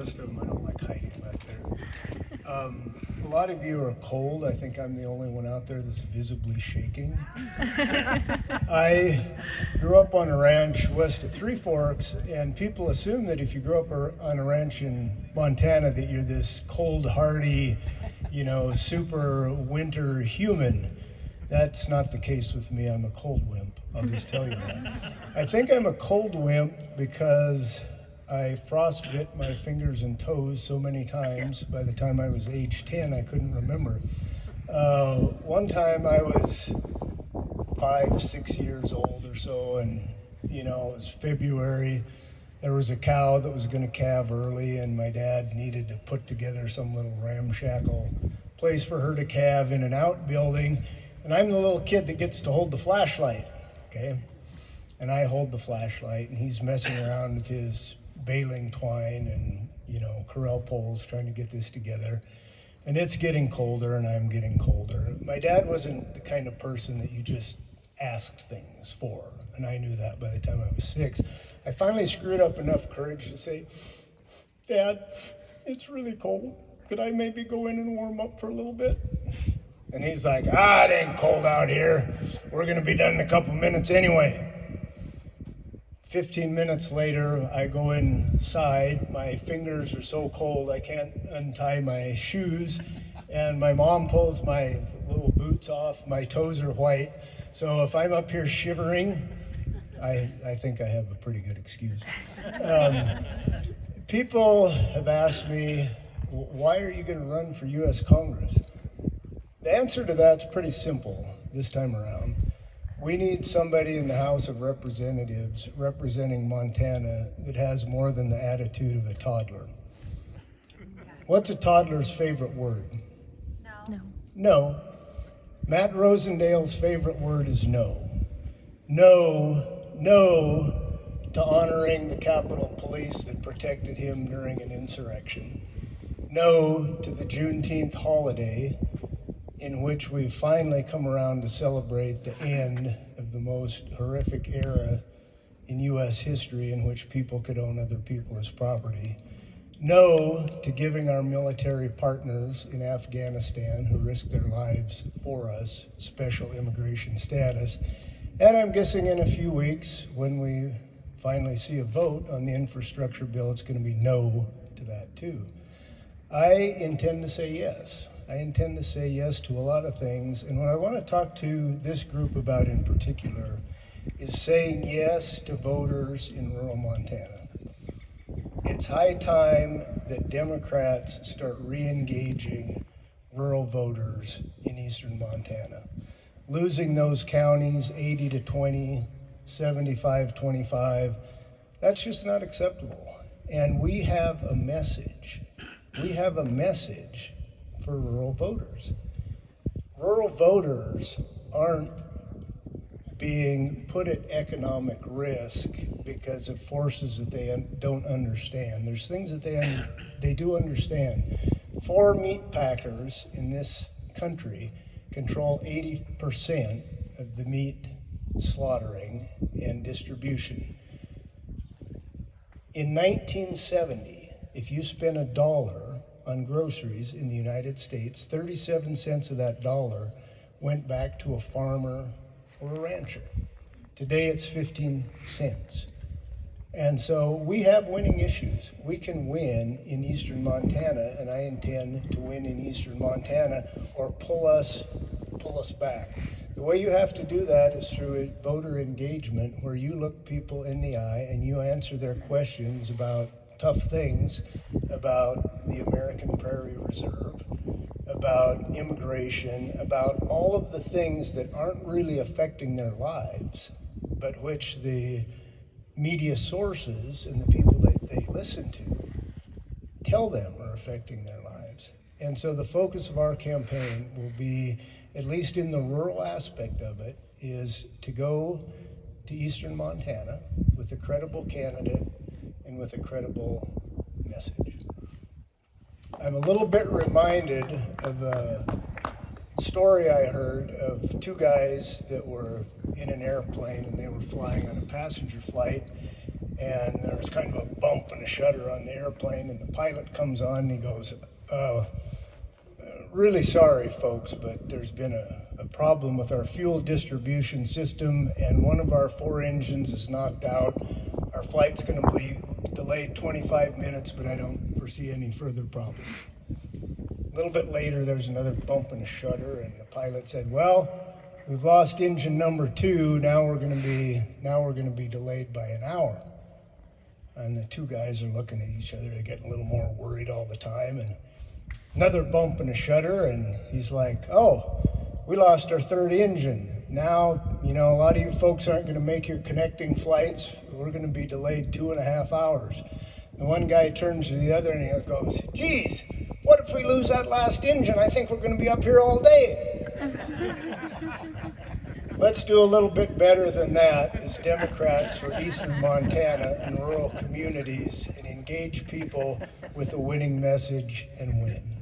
rest of them, I don't like hiding back there. A lot of you are cold. I think I'm the only one out there that's visibly shaking. I grew up on a ranch west of Three Forks, and people assume that if you grow up on a ranch in Montana that you're this cold, hardy, super winter human. That's not the case with me. I'm a cold wimp. I'll just tell you that. I think I'm a cold wimp because I frostbit my fingers and toes so many times. By the time I was age 10, I couldn't remember. One time I was 5, 6 years old or so, and it was February. There was a cow that was going to calve early, and my dad needed to put together some little ramshackle place for her to calve in an outbuilding. And I'm the little kid that gets to hold the flashlight, okay? And I hold the flashlight, and he's messing around with his baling twine and, corral poles trying to get this together. And it's getting colder, and I'm getting colder. My dad wasn't the kind of person that you just asked things for, and I knew that by the time I was 6. I finally screwed up enough courage to say, "Dad, it's really cold. Could I maybe go in and warm up for a little bit?" And he's like, "It ain't cold out here. We're gonna be done in a couple minutes anyway." 15 minutes later, I go inside. My fingers are so cold I can't untie my shoes, and my mom pulls my little boots off. My toes are white. So if I'm up here shivering, I think I have a pretty good excuse. People have asked me, why are you going to run for U.S. Congress? The answer to that's pretty simple this time around. We need somebody in the House of Representatives representing Montana that has more than the attitude of a toddler. What's a toddler's favorite word? No. No. Matt Rosendale's favorite word is no. No to honoring the Capitol Police that protected him during an insurrection. No to the Juneteenth holiday, in which we finally come around to celebrate the end of the most horrific era in U.S. history in which people could own other people as property. No to giving our military partners in Afghanistan who risked their lives for us special immigration status. And I'm guessing in a few weeks, when we finally see a vote on the infrastructure bill, it's going to be no to that too. I intend to say yes. I intend to say yes to a lot of things, and what I want to talk to this group about in particular is saying yes to voters in rural Montana. It's high time that Democrats start re-engaging rural voters in eastern Montana. Losing those counties 80-20, 75-25, that's just not acceptable. And we have a message. We have a message for rural voters. Rural voters aren't being put at economic risk because of forces that they don't understand. There's things that they do understand. 4 meat packers in this country control 80% of the meat slaughtering and distribution. In 1970, if you spent $1 on groceries in the United States, 37 cents of that dollar went back to a farmer or a rancher. Today it's 15 cents. And so we have winning issues. We can win in eastern Montana, and I intend to win in eastern Montana or pull us back. The way you have to do that is through voter engagement, where you look people in the eye and you answer their questions about tough things, about the American Prairie Reserve, about immigration, about all of the things that aren't really affecting their lives, but which the media sources and the people that they listen to tell them are affecting their lives. And so the focus of our campaign will be, at least in the rural aspect of it, is to go to eastern Montana with a credible candidate and with a credible message. I'm a little bit reminded of a story I heard of 2 guys that were in an airplane and they were flying on a passenger flight, and there was kind of a bump and a shudder on the airplane, and the pilot comes on and he goes, really sorry folks, but there's been a problem with our fuel distribution system, and one of our 4 engines is knocked out. Our flight's going to be delayed 25 minutes, but I don't foresee any further problem. A little bit later, there's another bump and a shudder, and the pilot said, well, we've lost engine number 2. Now we're going to be delayed by an hour. And the 2 guys are looking at each other. They're getting a little more worried all the time. And another bump and a shudder, and he's like, oh, we lost our 3rd engine. Now, a lot of you folks aren't going to make your connecting flights. We're going to be delayed 2.5 hours. The one guy turns to the other and he goes, geez, what if we lose that last engine? I think we're going to be up here all day. Let's do a little bit better than that as Democrats for Eastern Montana and rural communities and engage people with a winning message and win.